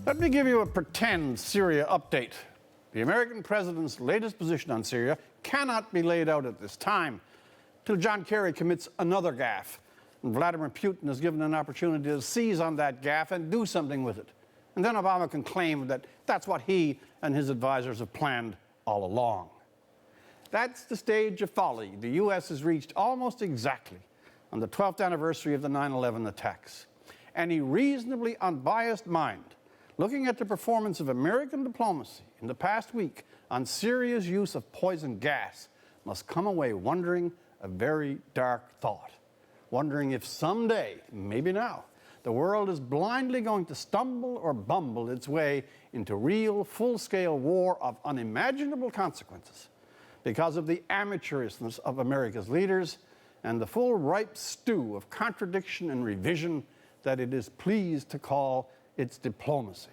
Let me give you a pretend Syria update. The American president's latest position on Syria cannot be laid out at this time till John Kerry commits another gaffe, and Vladimir Putin is given an opportunity to seize on that gaffe and do something with it. And then Obama can claim that that's what he and his advisors have planned all along. That's the stage of folly the U.S. has reached almost exactly on the 12th anniversary of the 9/11 attacks. Any reasonably unbiased mind looking at the performance of American diplomacy in the past week on Syria's use of poison gas must come away wondering a very dark thought, wondering if someday, maybe now, the world is blindly going to stumble or bumble its way into real, full-scale war of unimaginable consequences because of the amateurishness of America's leaders and the full ripe stew of contradiction and revision that it is pleased to call its diplomacy.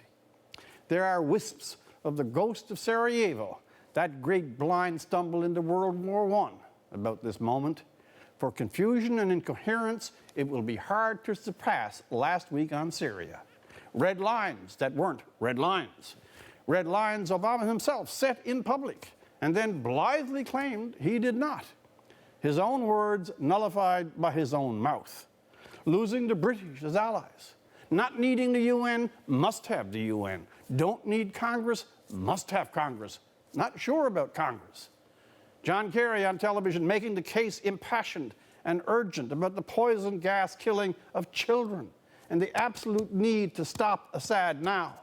There are wisps of the ghost of Sarajevo, that great blind stumble into World War I, about this moment. For confusion and incoherence, it will be hard to surpass last week on Syria. Red lines that weren't red lines. Red lines Obama himself set in public and then blithely claimed he did not. His own words nullified by his own mouth. Losing the British as allies. Not needing the UN, must have the UN. Don't need Congress, must have Congress. Not sure about Congress. John Kerry on television making the case impassioned and urgent about the poison gas killing of children and the absolute need to stop Assad now.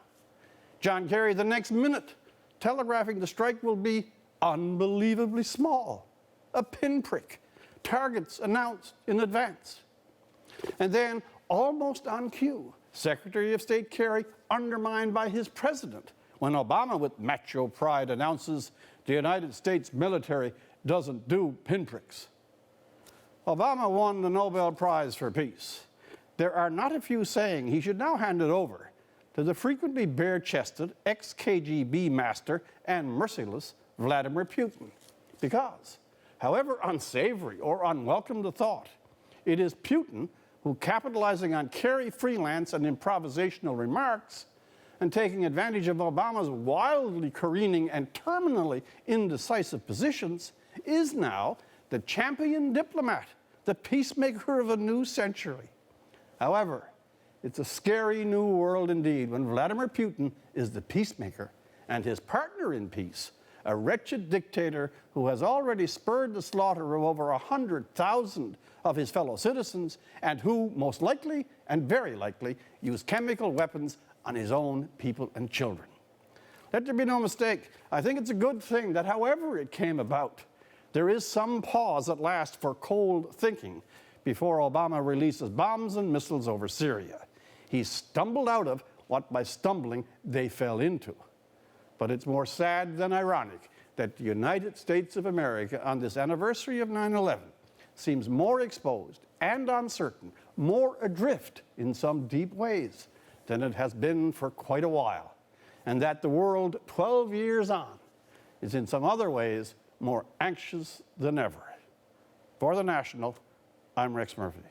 John Kerry the next minute telegraphing the strike will be unbelievably small, a pinprick, targets announced in advance. And then, almost on cue, Secretary of State Kerry undermined by his president when Obama, with macho pride, announces the United States military doesn't do pinpricks. Obama won the Nobel Prize for Peace. There are not a few saying he should now hand it over to the frequently bare-chested ex-KGB master and merciless Vladimir Putin. Because, however unsavory or unwelcome the thought, it is Putin who, capitalizing on Kerry freelance and improvisational remarks and taking advantage of Obama's wildly careening and terminally indecisive positions, is now the champion diplomat, the peacemaker of a new century. However, it's a scary new world indeed when Vladimir Putin is the peacemaker and his partner in peace, a wretched dictator who has already spurred the slaughter of over 100,000 of his fellow citizens and who, most likely and very likely, used chemical weapons on his own people and children. Let there be no mistake, I think it's a good thing that however it came about, there is some pause at last for cold thinking before Obama releases bombs and missiles over Syria. He stumbled out of what by stumbling they fell into. But it's more sad than ironic that the United States of America on this anniversary of 9/11 seems more exposed and uncertain, more adrift in some deep ways than it has been for quite a while, and that the world 12 years on is in some other ways more anxious than ever. For The National, I'm Rex Murphy.